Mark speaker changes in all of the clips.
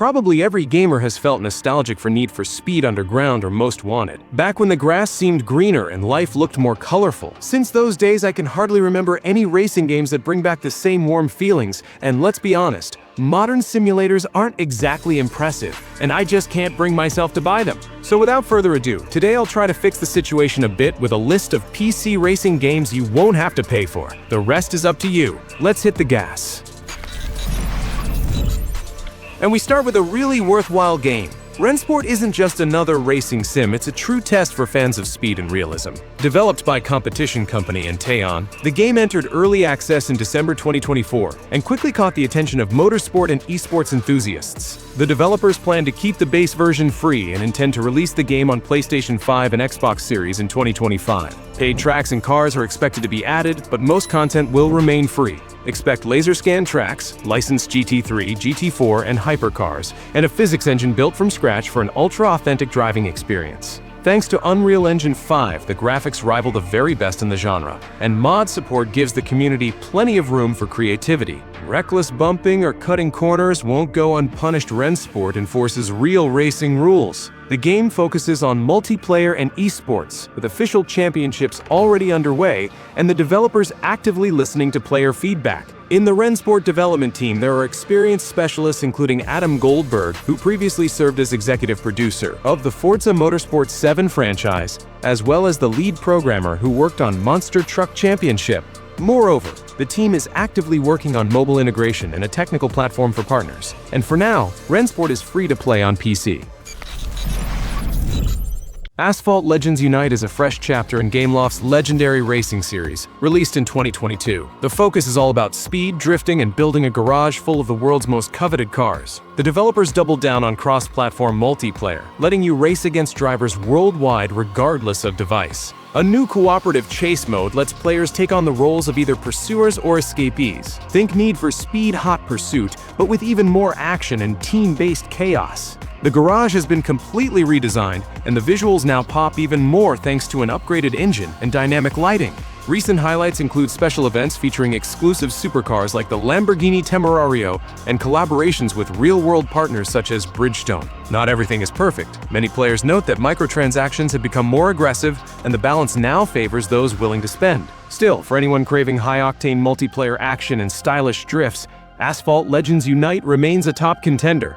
Speaker 1: Probably every gamer has felt nostalgic for Need for Speed Underground or Most Wanted, back when the grass seemed greener and life looked more colorful. Since those days, I can hardly remember any racing games that bring back the same warm feelings, and let's be honest, modern simulators aren't exactly impressive, and I just can't bring myself to buy them. So without further ado, today I'll try to fix the situation a bit with a list of PC racing games you won't have to pay for. The rest is up to you. Let's hit the gas. And we start with a really worthwhile game. Rennsport isn't just another racing sim, it's a true test for fans of speed and realism. Developed by competition company Inertial, the game entered early access in December 2024 and quickly caught the attention of motorsport and esports enthusiasts. The developers plan to keep the base version free and intend to release the game on PlayStation 5 and Xbox Series in 2025. Paid tracks and cars are expected to be added, but most content will remain free. Expect laser scan tracks, licensed GT3, GT4, and hypercars, and a physics engine built from scratch for an ultra-authentic driving experience. Thanks to Unreal Engine 5, the graphics rival the very best in the genre, and mod support gives the community plenty of room for creativity. Reckless bumping or cutting corners won't go unpunished. Rennsport enforces real racing rules. The game focuses on multiplayer and esports, with official championships already underway and the developers actively listening to player feedback. In the Rennsport development team, there are experienced specialists including Adam Goldberg, who previously served as executive producer of the Forza Motorsport 7 franchise, as well as the lead programmer who worked on Monster Truck Championship. Moreover, the team is actively working on mobile integration and a technical platform for partners. And for now, Rennsport is free to play on PC. Asphalt Legends Unite is a fresh chapter in Gameloft's legendary racing series, released in 2022. The focus is all about speed, drifting, and building a garage full of the world's most coveted cars. The developers doubled down on cross-platform multiplayer, letting you race against drivers worldwide regardless of device. A new cooperative chase mode lets players take on the roles of either pursuers or escapees. Think Need for Speed Hot Pursuit, but with even more action and team-based chaos. The garage has been completely redesigned, and the visuals now pop even more thanks to an upgraded engine and dynamic lighting. Recent highlights include special events featuring exclusive supercars like the Lamborghini Temerario and collaborations with real-world partners such as Bridgestone. Not everything is perfect. Many players note that microtransactions have become more aggressive, and the balance now favors those willing to spend. Still, for anyone craving high-octane multiplayer action and stylish drifts, Asphalt Legends Unite remains a top contender.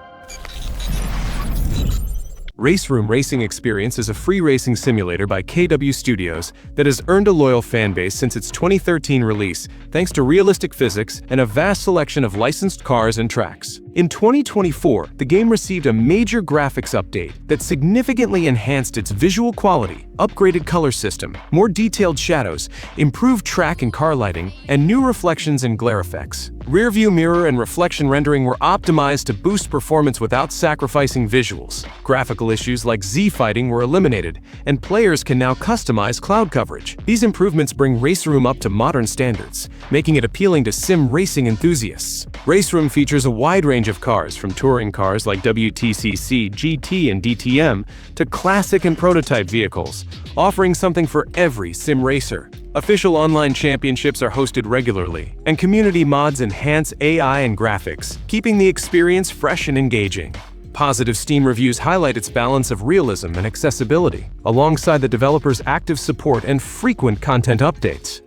Speaker 1: RaceRoom Racing Experience is a free racing simulator by KW Studios that has earned a loyal fanbase since its 2013 release, thanks to realistic physics and a vast selection of licensed cars and tracks. In 2024, the game received a major graphics update that significantly enhanced its visual quality, upgraded color system, more detailed shadows, improved track and car lighting, and new reflections and glare effects. Rear-view mirror and reflection rendering were optimized to boost performance without sacrificing visuals. Graphical issues like Z-fighting were eliminated, and players can now customize cloud coverage. These improvements bring RaceRoom up to modern standards, making it appealing to sim racing enthusiasts. RaceRoom features a wide range of cars, from touring cars like WTCC, GT, and DTM, to classic and prototype vehicles, offering something for every sim racer. Official online championships are hosted regularly, and community mods enhance AI and graphics, keeping the experience fresh and engaging. Positive Steam reviews highlight its balance of realism and accessibility, alongside the developer's active support and frequent content updates.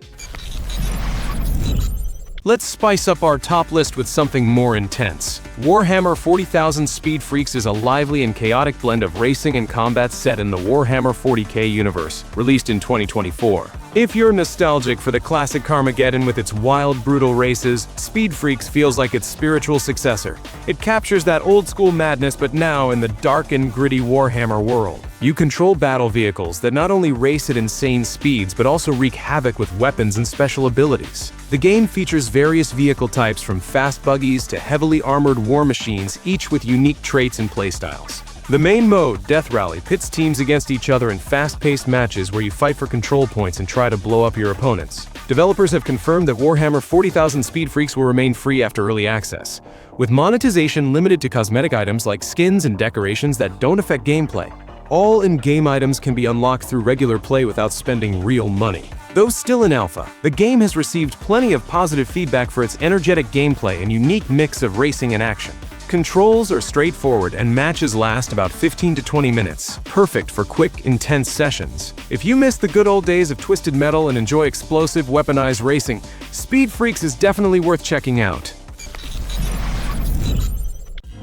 Speaker 1: Let's spice up our top list with something more intense. Warhammer 40,000 Speed Freeks is a lively and chaotic blend of racing and combat set in the Warhammer 40k universe, released in 2024. If you're nostalgic for the classic Carmageddon with its wild, brutal races, Speed Freeks feels like its spiritual successor. It captures that old-school madness, but now in the dark and gritty Warhammer world. You control battle vehicles that not only race at insane speeds, but also wreak havoc with weapons and special abilities. The game features various vehicle types from fast buggies to heavily armored war machines, each with unique traits and playstyles. The main mode, Death Rally, pits teams against each other in fast-paced matches where you fight for control points and try to blow up your opponents. Developers have confirmed that Warhammer 40,000 Speed Freeks will remain free after early access, with monetization limited to cosmetic items like skins and decorations that don't affect gameplay. All in-game items can be unlocked through regular play without spending real money. Though still in alpha, the game has received plenty of positive feedback for its energetic gameplay and unique mix of racing and action. Controls are straightforward and matches last about 15 to 20 minutes, perfect for quick, intense sessions. If you miss the good old days of twisted metal and enjoy explosive, weaponized racing, Speed Freeks is definitely worth checking out.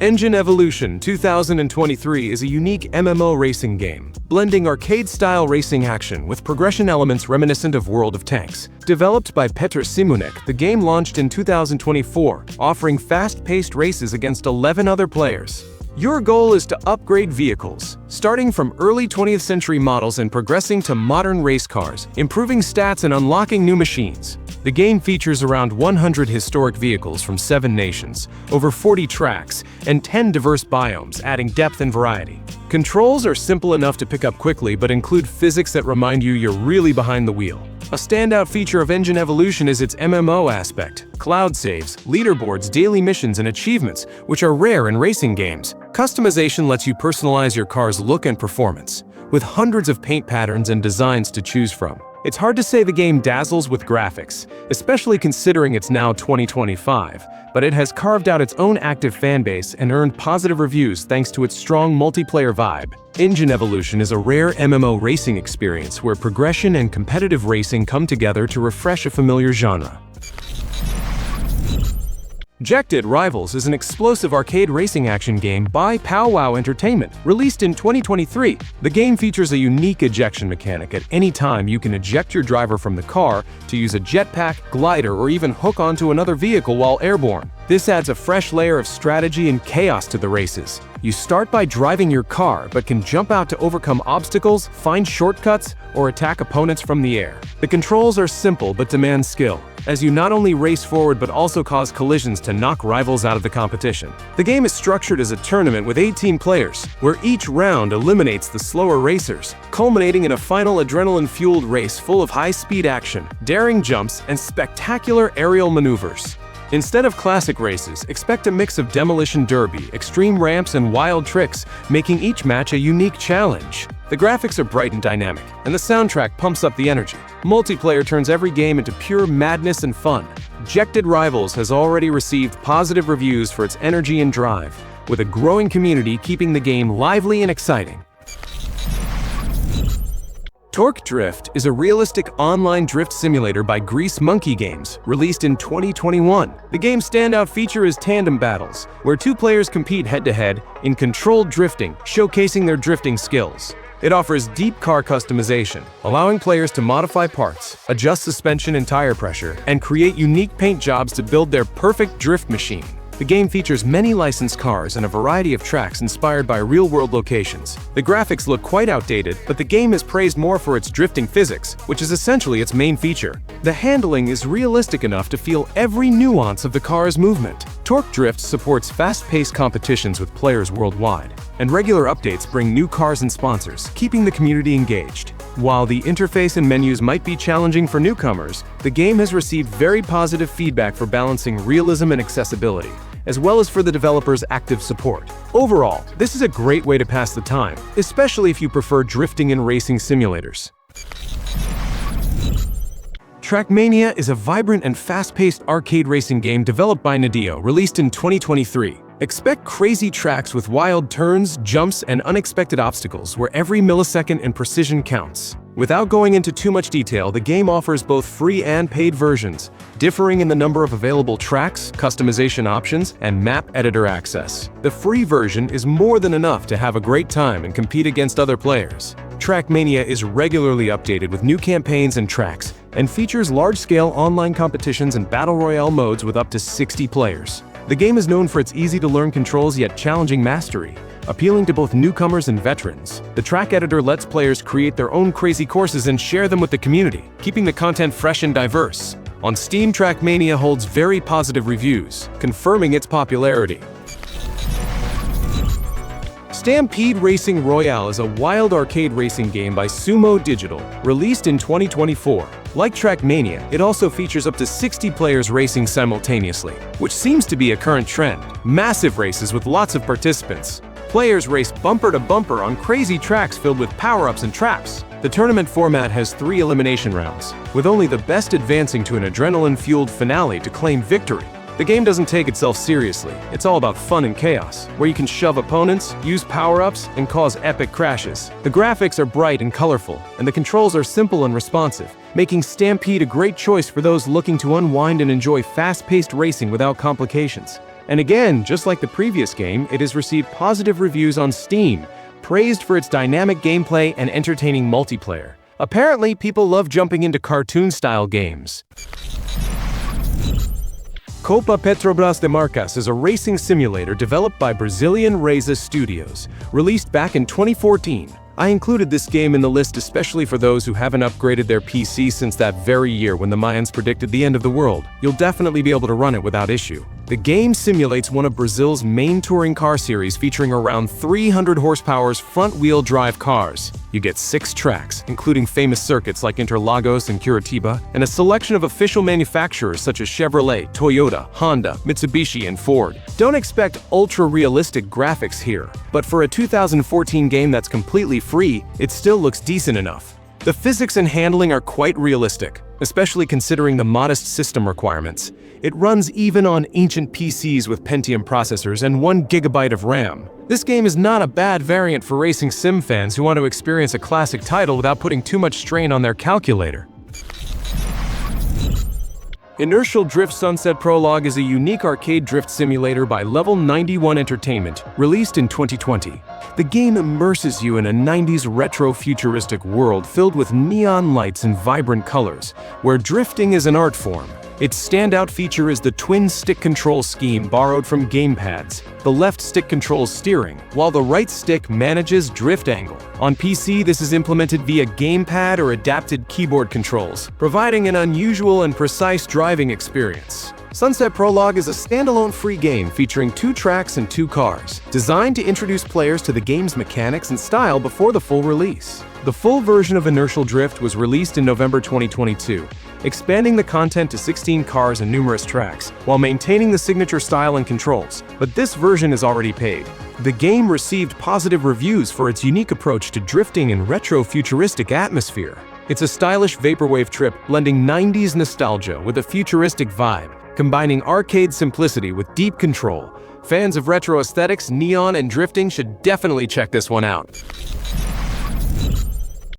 Speaker 1: Engine Evolution 2023 is a unique MMO racing game, blending arcade-style racing action with progression elements reminiscent of World of Tanks. Developed by Petrobras, the game launched in 2024, offering fast-paced races against 11 other players. Your goal is to upgrade vehicles, starting from early 20th century models and progressing to modern race cars, improving stats and unlocking new machines. The game features around 100 historic vehicles from 7 nations, over 40 tracks, and 10 diverse biomes, adding depth and variety. Controls are simple enough to pick up quickly but include physics that remind you you're really behind the wheel. A standout feature of Engine Evolution is its MMO aspect: cloud saves, leaderboards, daily missions, and achievements, which are rare in racing games. Customization lets you personalize your car's look and performance, with hundreds of paint patterns and designs to choose from. It's hard to say the game dazzles with graphics, especially considering it's now 2025, but it has carved out its own active fanbase and earned positive reviews thanks to its strong multiplayer vibe. Engine Evolution is a rare MMO racing experience where progression and competitive racing come together to refresh a familiar genre. Jected Rivals is an explosive arcade racing action game by Powwow Entertainment. Released in 2023, the game features a unique ejection mechanic. At any time, you can eject your driver from the car to use a jetpack, glider, or even hook onto another vehicle while airborne. This adds a fresh layer of strategy and chaos to the races. You start by driving your car, but can jump out to overcome obstacles, find shortcuts, or attack opponents from the air. The controls are simple but demand skill, as you not only race forward but also cause collisions to knock rivals out of the competition. The game is structured as a tournament with 18 players, where each round eliminates the slower racers, culminating in a final adrenaline-fueled race full of high-speed action, daring jumps, and spectacular aerial maneuvers. Instead of classic races, expect a mix of demolition derby, extreme ramps, and wild tricks, making each match a unique challenge. The graphics are bright and dynamic, and the soundtrack pumps up the energy. Multiplayer turns every game into pure madness and fun. Jected Rivals has already received positive reviews for its energy and drive, with a growing community keeping the game lively and exciting. Torque Drift is a realistic online drift simulator by Grease Monkey Games, released in 2021. The game's standout feature is tandem battles, where 2 players compete head-to-head in controlled drifting, showcasing their drifting skills. It offers deep car customization, allowing players to modify parts, adjust suspension and tire pressure, and create unique paint jobs to build their perfect drift machine. The game features many licensed cars and a variety of tracks inspired by real-world locations. The graphics look quite outdated, but the game is praised more for its drifting physics, which is essentially its main feature. The handling is realistic enough to feel every nuance of the car's movement. Torque Drift supports fast-paced competitions with players worldwide, and regular updates bring new cars and sponsors, keeping the community engaged. While the interface and menus might be challenging for newcomers, the game has received very positive feedback for balancing realism and accessibility, as well as for the developer's active support. Overall, this is a great way to pass the time, especially if you prefer drifting and racing simulators. Trackmania is a vibrant and fast-paced arcade racing game developed by Nadeo, released in 2023. Expect crazy tracks with wild turns, jumps, and unexpected obstacles where every millisecond and precision counts. Without going into too much detail, the game offers both free and paid versions, differing in the number of available tracks, customization options, and map editor access. The free version is more than enough to have a great time and compete against other players. Trackmania is regularly updated with new campaigns and tracks, and features large-scale online competitions and battle royale modes with up to 60 players. The game is known for its easy-to-learn controls yet challenging mastery, appealing to both newcomers and veterans. The track editor lets players create their own crazy courses and share them with the community, keeping the content fresh and diverse. On Steam, Trackmania holds very positive reviews, confirming its popularity. Stampede Racing Royale is a wild arcade racing game by Sumo Digital, released in 2024. Like Trackmania, it also features up to 60 players racing simultaneously, which seems to be a current trend. Massive races with lots of participants. Players race bumper to bumper on crazy tracks filled with power-ups and traps. The tournament format has 3 elimination rounds, with only the best advancing to an adrenaline-fueled finale to claim victory. The game doesn't take itself seriously. It's all about fun and chaos, where you can shove opponents, use power-ups, and cause epic crashes. The graphics are bright and colorful, and the controls are simple and responsive, making Stampede a great choice for those looking to unwind and enjoy fast-paced racing without complications. And again, just like the previous game, it has received positive reviews on Steam, praised for its dynamic gameplay and entertaining multiplayer. Apparently, people love jumping into cartoon-style games. Copa Petrobras de Marcas is a racing simulator developed by Brazilian RaceRoom Studios, released back in 2014. I included this game in the list especially for those who haven't upgraded their PC since that very year when the Mayans predicted the end of the world. You'll definitely be able to run it without issue. The game simulates one of Brazil's main touring car series featuring around 300 horsepower's front-wheel drive cars. You get 6 tracks, including famous circuits like Interlagos and Curitiba, and a selection of official manufacturers such as Chevrolet, Toyota, Honda, Mitsubishi, and Ford. Don't expect ultra-realistic graphics here, but for a 2014 game that's completely free, it still looks decent enough. The physics and handling are quite realistic, especially considering the modest system requirements. It runs even on ancient PCs with Pentium processors and 1 GB of RAM. This game is not a bad variant for racing sim fans who want to experience a classic title without putting too much strain on their calculator. Inertial Drift Sunset Prologue is a unique arcade drift simulator by Level 91 Entertainment, released in 2020. The game immerses you in a 90s retro-futuristic world filled with neon lights and vibrant colors, where drifting is an art form. Its standout feature is the twin stick control scheme borrowed from gamepads. The left stick controls steering, while the right stick manages drift angle. On PC, this is implemented via gamepad or adapted keyboard controls, providing an unusual and precise driving experience. Sunset Prologue is a standalone free game featuring 2 tracks and 2 cars, designed to introduce players to the game's mechanics and style before the full release. The full version of Inertial Drift was released in November 2022, expanding the content to 16 cars and numerous tracks, while maintaining the signature style and controls, but this version is already paid. The game received positive reviews for its unique approach to drifting and retro-futuristic atmosphere. It's a stylish vaporwave trip blending 90s nostalgia with a futuristic vibe, combining arcade simplicity with deep control. Fans of retro aesthetics, neon, and drifting should definitely check this one out.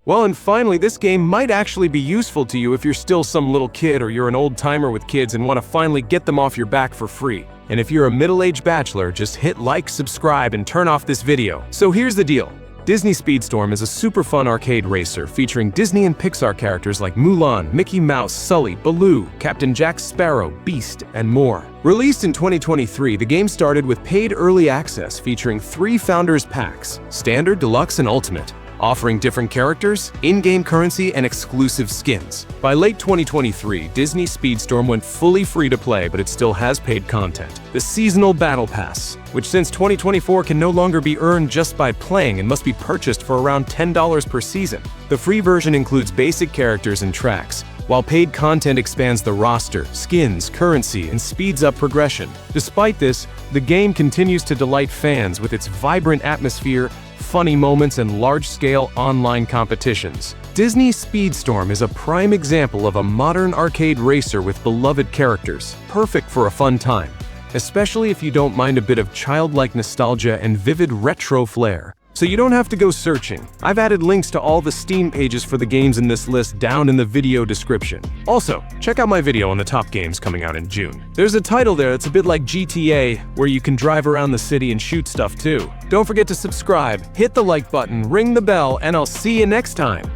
Speaker 1: Well, and finally, this game might actually be useful to you if you're still some little kid or you're an old-timer with kids and want to finally get them off your back for free. And if you're a middle-aged bachelor, just hit like, subscribe, and turn off this video. So here's the deal. Disney Speedstorm is a super fun arcade racer featuring Disney and Pixar characters like Mulan, Mickey Mouse, Sully, Baloo, Captain Jack Sparrow, Beast, and more. Released in 2023, the game started with paid early access featuring 3 Founders Packs, Standard, Deluxe, and Ultimate, offering different characters, in-game currency, and exclusive skins. By late 2023, Disney Speedstorm went fully free to play, but it still has paid content. The Seasonal Battle Pass, which since 2024 can no longer be earned just by playing and must be purchased for around $10 per season. The free version includes basic characters and tracks, while paid content expands the roster, skins, currency, and speeds up progression. Despite this, the game continues to delight fans with its vibrant atmosphere, funny moments, and large-scale online competitions. Disney Speedstorm is a prime example of a modern arcade racer with beloved characters, perfect for a fun time, especially if you don't mind a bit of childlike nostalgia and vivid retro flair. So you don't have to go searching. I've added links to all the Steam pages for the games in this list down in the video description. Also, check out my video on the top games coming out in June. There's a title there that's a bit like GTA, where you can drive around the city and shoot stuff too. Don't forget to subscribe, hit the like button, ring the bell, and I'll see you next time.